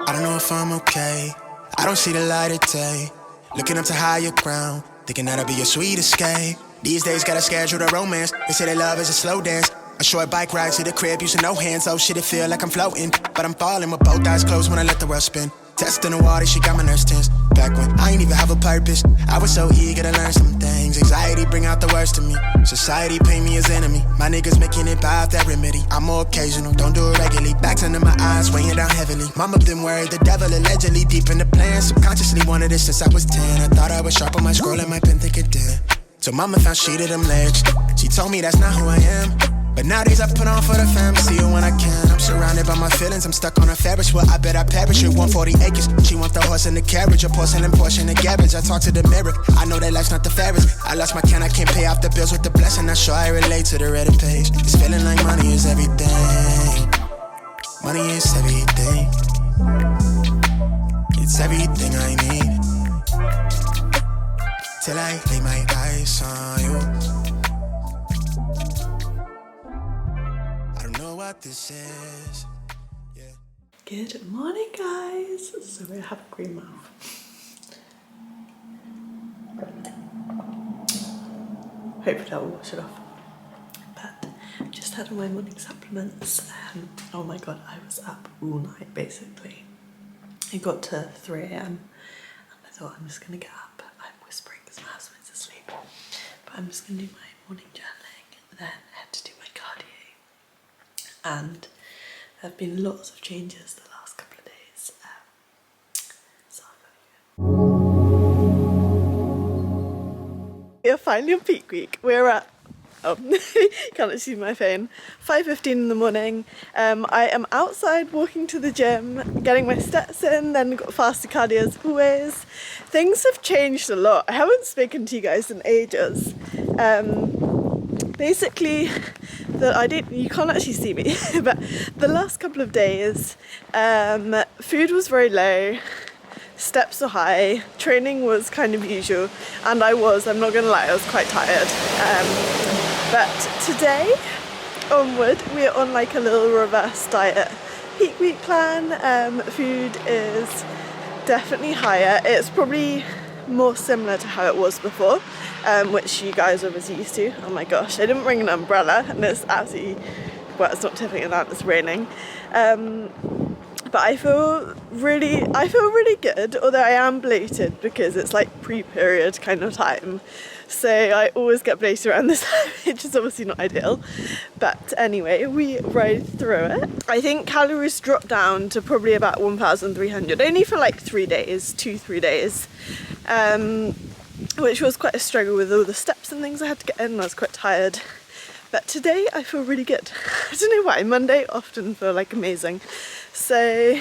I don't know if I'm okay. I don't see the light of day. Looking up to higher ground, thinking that'll be your sweet escape. These days gotta schedule the romance. They say that love is a slow dance. A short bike ride to the crib using no hands. Oh shit, it feel like I'm floating, but I'm falling with both eyes closed when I let the world spin. Testing the water, she got my nerves tense. Back when I ain't even have a purpose, I was so eager to learn some things. Anxiety bring out the worst in me. Society paint me as enemy. My niggas making it by that remedy. I'm more occasional, don't do it regularly. Backs under my eyes, weighing down heavily. Mama been worried, the devil allegedly deep in the plan. Subconsciously wanted it since I was 10. I thought I was sharp on my scroll and my pen think it did. So mama found shit of them legs. She told me that's not who I am. But nowadays I put on for the fam, see you when I can. I'm surrounded by my feelings, I'm stuck on a Ferris wheel. I bet I perish with 140 acres. She want the horse and the carriage, a porcelain portion of garbage. I talk to the mirror, I know that life's not the fairest. I lost my can, I can't pay off the bills with the blessing. Not sure I relate to the Reddit page. It's feeling like money is everything. Money is everything. It's everything I need. Till I lay my eyes on you. What this is. Yeah. Good morning, guys. So we have a green mouth. Hopefully I'll wash it off. But just had all my morning supplements. Oh my god, I was up all night basically. I got to 3 AM and I thought I'm just gonna get up. I'm whispering because my husband's asleep. But I'm just gonna do my morning journaling, then head to do my cardio. And there have been lots of changes the last couple of days. So we are finally on peak week. We're at, can't see my phone, 5:15 in the morning. I am outside walking to the gym, getting my steps in, then got faster cardio as always. Things have changed a lot. I haven't spoken to you guys in ages. Basically, you can't actually see me, but the last couple of days, food was very low, steps were high, training was kind of usual, and I'm not gonna lie, I was quite tired. But today onward, we're on like a little reverse diet. Peak week plan, food is definitely higher. It's probably more similar to how it was before, which you guys are obviously used to. Oh my gosh, I didn't bring an umbrella and it's absolutely, well, it's not tipping it out, it's raining. But I feel really good, although I am bloated because it's like pre-period kind of time. So I always get bloated around this time, which is obviously not ideal. But anyway, we rode through it. I think calories dropped down to probably about 1,300, only for like 3 days, 2-3 days. Which was quite a struggle with all the steps and things I had to get in. I was quite tired. But today I feel really good. I don't know why, Monday often feel like amazing. So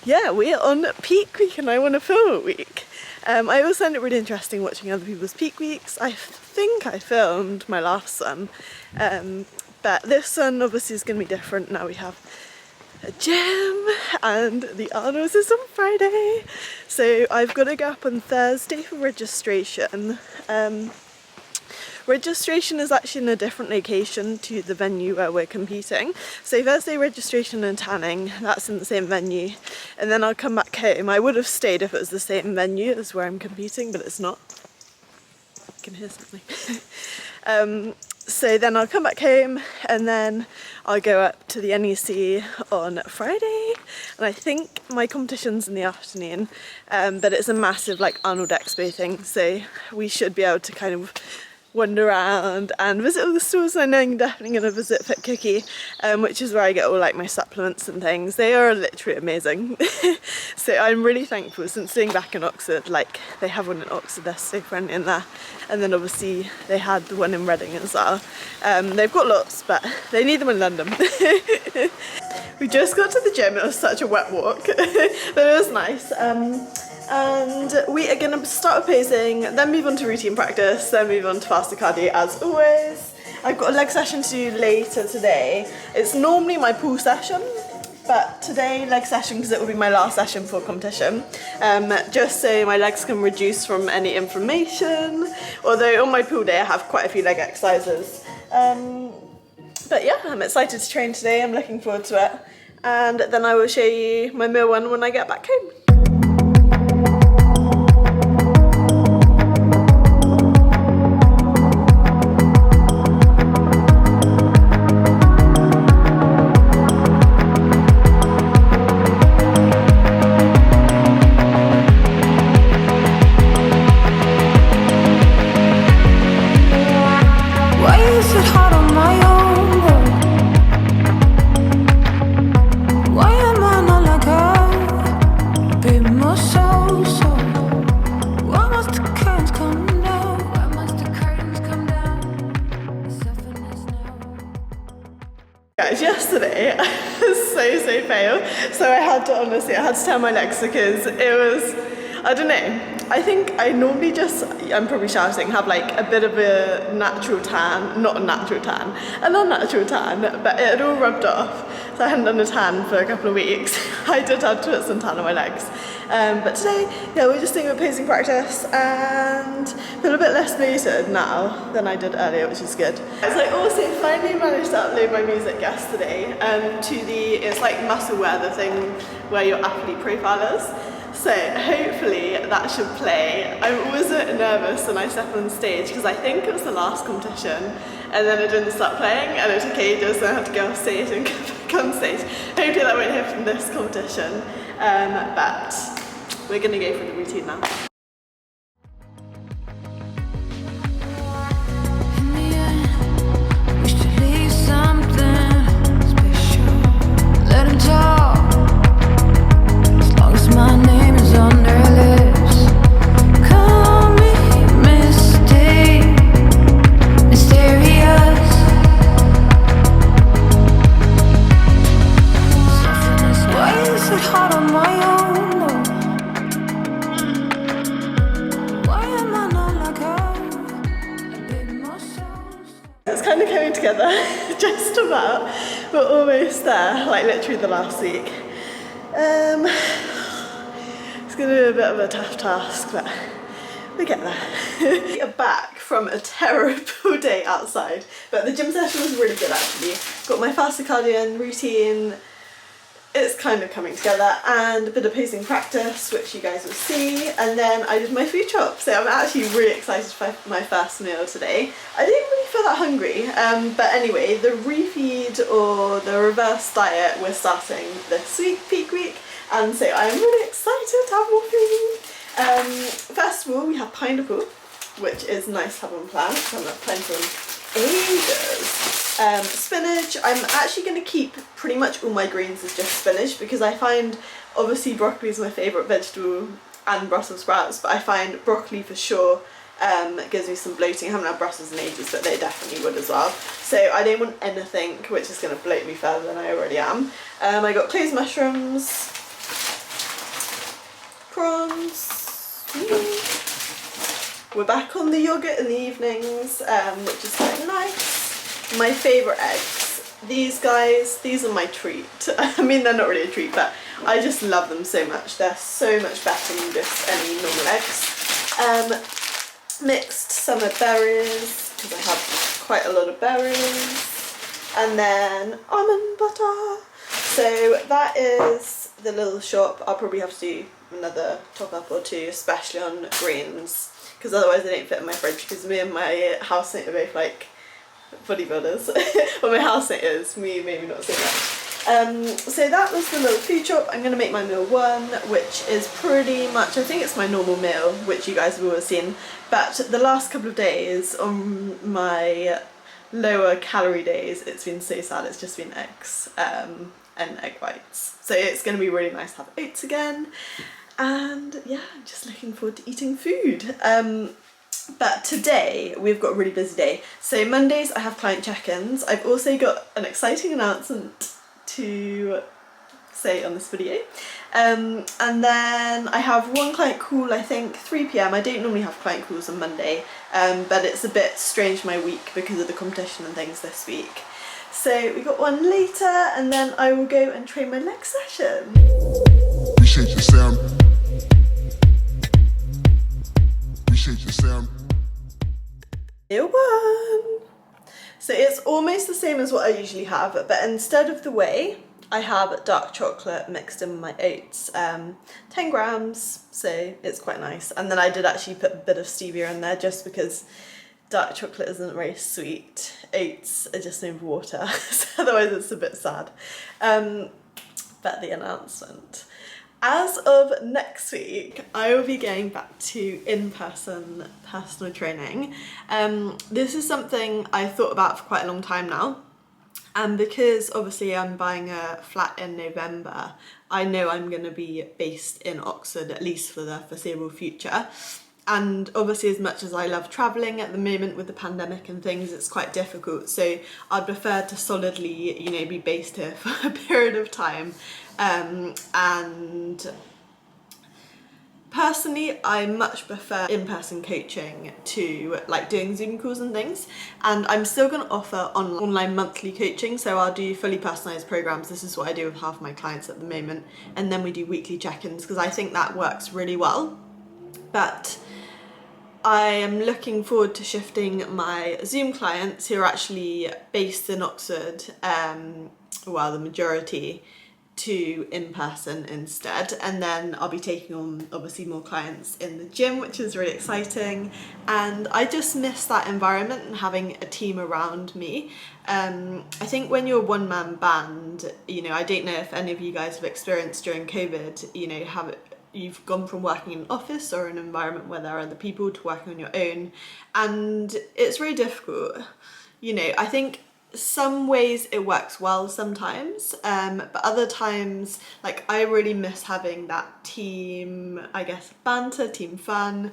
yeah, we're on peak week and I want to film a week. I always find it really interesting watching other people's peak weeks. I think I filmed my last one, but this one obviously is going to be different. Now we have a gym and the Arnold's is on Friday. So I've got to go up on Thursday for registration. Registration is actually in a different location to the venue where we're competing. So Thursday registration and tanning, that's in the same venue. And then I'll come back home. I would have stayed if it was the same venue as where I'm competing, but it's not. I can hear something. So then I'll come back home and then I'll go up to the NEC on Friday. And I think my competition's in the afternoon, but it's a massive like Arnold Expo thing. So we should be able to kind of wander around and visit all the stores. I know I'm definitely going to visit Fit Cookie, which is where I get all like my supplements and things. They are literally amazing. So I'm really thankful since being back in Oxford. Like they have one in Oxford, they're so friendly in there, and then obviously they had the one in Reading as well. They've got lots, but they need them in London. We just got to the gym. It was such a wet walk, but it was nice. And we are going to start with posing, then move on to routine practice, then move on to faster cardio as always. I've got a leg session to do later today. It's normally my pool session, but today leg session because it will be my last session for competition. Just so my legs can reduce from any inflammation, although on my pool day I have quite a few leg exercises. But yeah, I'm excited to train today, I'm looking forward to it. and then I will show you my meal one when I get back home. Guys, yesterday I was so pale, so I had to tan my legs because it was, I don't know, I think I normally just, I'm probably shouting, have like a bit of a natural tan, not a natural tan, an unnatural tan, but it had all rubbed off, so I hadn't done a tan for a couple of weeks. I did have to put some tan on my legs. But today, yeah, we're just doing a posing practice and feel a bit less bloated now than I did earlier, which is good. So I also finally managed to upload my music yesterday to the, it's like muscle wear, the thing where your athlete profile is. So hopefully that should play. I'm always a bit nervous when I step on stage because I think it was the last competition and then it didn't start playing and it took ages, so I had to go off stage and come on stage. Hopefully that won't happen from this competition, but we're going to go for the routine now. It's kind of coming together, just about. We're almost there, like literally the last week. It's going to be a bit of a tough task, but we get there. We are back from a terrible day outside, but the gym session was really good actually. Got my fasted cardio routine. It's kind of coming together, and a bit of posing practice, which you guys will see, and then I did my food chop, so I'm actually really excited for my first meal today. I didn't really feel that hungry, but anyway, the refeed or the reverse diet we're starting this week, peak week, and so I'm really excited to have more food. First of all, we have pineapple, which is nice to have on plan, so I'm not planning for ages. Spinach, I'm actually going to keep pretty much all my greens as just spinach because I find, obviously broccoli is my favourite vegetable and Brussels sprouts, but I find broccoli for sure gives me some bloating. I haven't had Brussels in ages, but they definitely would as well. So I don't want anything which is going to bloat me further than I already am. I got closed mushrooms, prawns. We're back on the yoghurt in the evenings, which is quite nice. My favourite eggs. These guys, these are my treat. I mean, they're not really a treat, but I just love them so much. They're so much better than just any normal eggs. Mixed summer berries, because I have quite a lot of berries. And then almond butter. So that is the little shop. I'll probably have to do another top up or two, especially on greens, because otherwise they don't fit in my fridge, because me and my housemate are both like bodybuilders. Well, my housemate is, me maybe not so much. So that was the little food shop. I'm going to make my meal one, which is pretty much, I think it's my normal meal, which you guys have always seen, but the last couple of days on my lower calorie days, it's been so sad. It's just been eggs and egg whites, so it's going to be really nice to have oats again, and yeah, I'm just looking forward to eating food. But today we've got a really busy day. So Mondays I have client check-ins. I've also got an exciting announcement to say on this video. And then I have one client call, I think 3 PM. I don't normally have client calls on Monday, but it's a bit strange my week because of the competition and things this week. So we got one later, and then I will go and train my leg session. Appreciate your sound. Appreciate your sound. Meal one. So it's almost the same as what I usually have, but instead of the whey, I have dark chocolate mixed in with my oats, 10 grams, so it's quite nice. And then I did actually put a bit of stevia in there just because dark chocolate isn't very sweet. Oats are just made with water, so otherwise it's a bit sad. But the announcement. As of next week, I will be going back to in-person personal training. This is something I thought about for quite a long time now. And because obviously I'm buying a flat in November, I know I'm going to be based in Oxford at least for the foreseeable future. And obviously, as much as I love travelling at the moment with the pandemic and things, it's quite difficult. So I'd prefer to solidly, you know, be based here for a period of time. And personally, I much prefer in-person coaching to like doing Zoom calls and things, and I'm still going to offer online monthly coaching, so I'll do fully personalised programs. This is what I do with half my clients at the moment, and then we do weekly check-ins because I think that works really well. But I am looking forward to shifting my Zoom clients who are actually based in Oxford, well, the majority, to in-person instead, and then I'll be taking on obviously more clients in the gym, which is really exciting. And I just miss that environment and having a team around me. I think when you're a one-man band, you know, I don't know if any of you guys have experienced during COVID, you know, you've gone from working in an office or an environment where there are other people to working on your own, and it's really difficult. You know, I think some ways it works well sometimes, but other times, like, I really miss having that team, I guess, banter, team fun,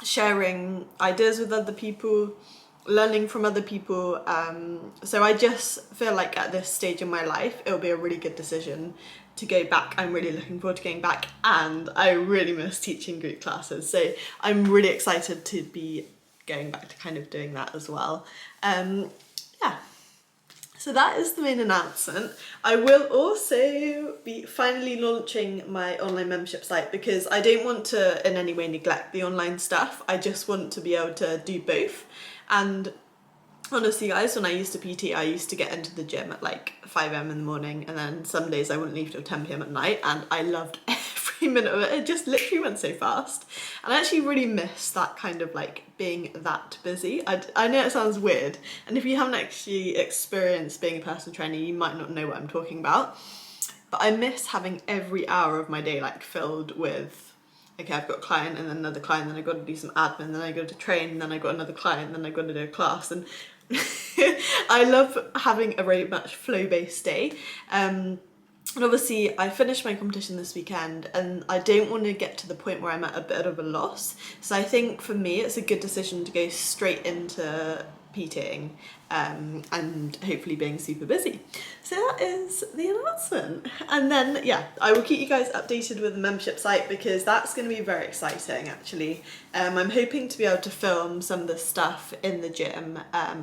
sharing ideas with other people, learning from other people. So I just feel like at this stage in my life, it'll be a really good decision to go back. I'm really looking forward to going back, and I really miss teaching group classes. So I'm really excited to be going back to kind of doing that as well. Yeah, so that is the main announcement. I will also be finally launching my online membership site because I don't want to in any way neglect the online stuff. I just want to be able to do both. And honestly, guys, when I used to PT, I used to get into the gym at like 5 a.m. in the morning, and then some days I wouldn't leave till 10 p.m. at night, and I loved every minute of it. It just literally went so fast, and I actually really miss that kind of like being that busy. I know it sounds weird, and if you haven't actually experienced being a personal trainer, you might not know what I'm talking about, but I miss having every hour of my day like filled with, okay, I've got a client and then another client, then I've got to do some admin, then I got to train, then I got another client, then I got to do a class. And I love having a very much flow-based day. And obviously I finished my competition this weekend, and I don't want to get to the point where I'm at a bit of a loss. So I think for me it's a good decision to go straight into PTing, and hopefully being super busy. So that is the announcement. And then, yeah, I will keep you guys updated with the membership site because that's going to be very exciting actually. I'm hoping to be able to film some of the stuff in the gym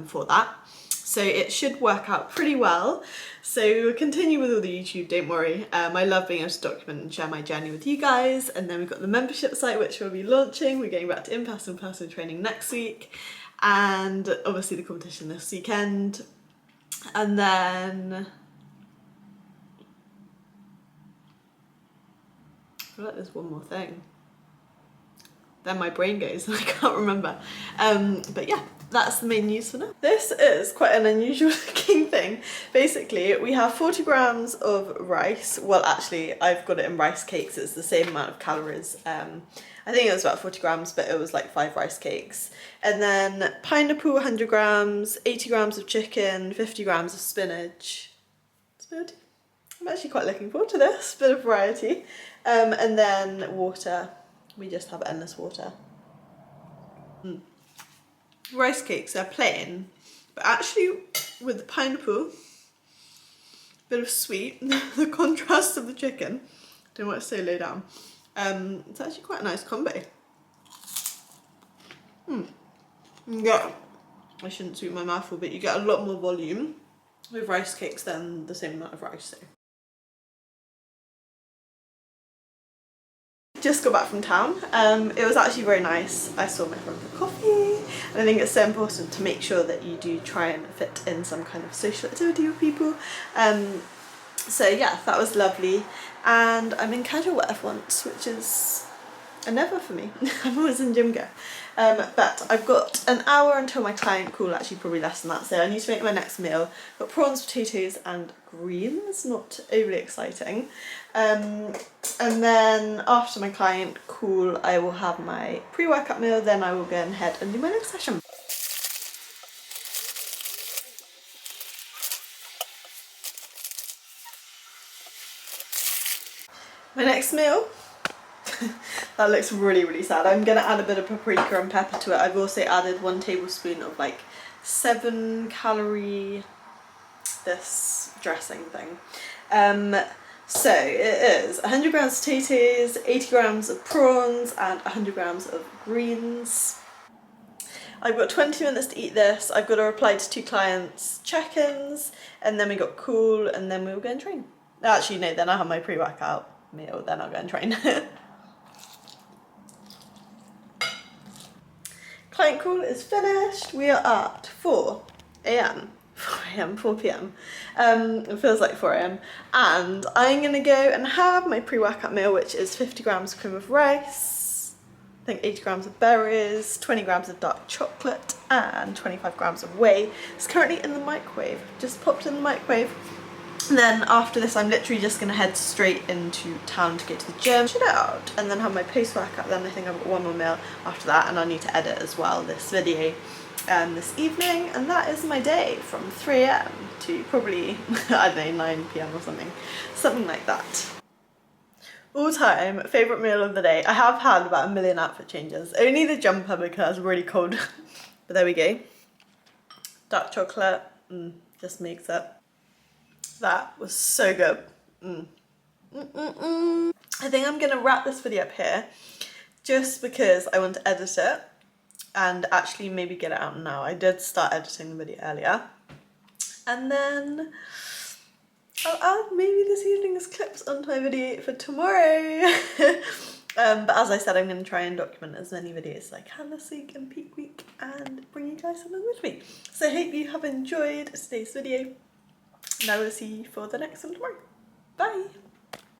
for that. So it should work out pretty well. So we'll continue with all the YouTube, don't worry. I love being able to document and share my journey with you guys. And then we've got the membership site, which we'll be launching. We're going back to in-person personal training next week. And obviously the competition this weekend. And then I feel like there's one more thing. Then my brain goes and I can't remember. But yeah, that's the main news for now. This is quite an unusual looking thing. Basically, we have 40 grams of rice. Well, actually, I've got it in rice cakes. It's the same amount of calories. I think it was about 40 grams, but it was like 5 rice cakes. And then pineapple, 100 grams, 80 grams of chicken, 50 grams of spinach. Spinach? I'm actually quite looking forward to this, bit of variety. And then water. We just have endless water. Rice cakes are plain, but actually with the pineapple, bit of sweet, the contrast of the chicken, don't want to say low down. It's actually quite a nice combo. Yeah, I shouldn't sweeten my mouth full, but you get a lot more volume with rice cakes than the same amount of rice. So. Just got back from town. It was actually very nice. I saw my friend for coffee, and I think it's so important to make sure that you do try and fit in some kind of social activity with people. So yeah, that was lovely. And I'm in casual wear for once, which is a never for me. I'm always in gym gear. But I've got an hour until my client call, actually probably less than that, so I need to make my next meal. Got prawns, potatoes and greens, not overly exciting. And then after my client call I will have my pre-workout meal, then I will go ahead and do my next session. My next meal, that looks really, really sad. I'm gonna add a bit of paprika and pepper to it. I've also added 1 tablespoon of like 7 calorie this dressing thing. So it is 100 grams of potatoes, 80 grams of prawns and 100 grams of greens. I've got 20 minutes to eat this. I've got to reply to 2 clients' check-ins, and then we got cool, and then we'll go and train. Actually no, then I'll have my pre-workout meal, then I'll go and train. Client call is finished. We are at 4 a.m. 4 p.m. It feels like 4 a.m. And I'm gonna go and have my pre-workout meal, which is 50 grams of cream of rice, I think 80 grams of berries, 20 grams of dark chocolate, and 25 grams of whey. It's currently in the microwave. Just popped in the microwave. And then after this, I'm literally just gonna head straight into town to go to the gym, chill out, and then have my post-workout. Then I think I've got 1 more meal after that, and I need to edit as well this video this evening, and that is my day from 3 a.m. to probably, I don't know, 9 p.m. or something like that. All time favourite meal of the day. I have had about 1 million outfit changes, only the jumper because it's really cold, but there we go. Dark chocolate, just makes it. That was so good. I think I'm gonna wrap this video up here just because I want to edit it and actually maybe get it out now. I did start editing the video earlier, and then I'll add maybe this evening's clips onto my video for tomorrow. But as I said, I'm going to try and document as many videos as I can this week and peak week and bring you guys along with me. So I hope you have enjoyed today's video, and I will see you for the next one tomorrow. Bye!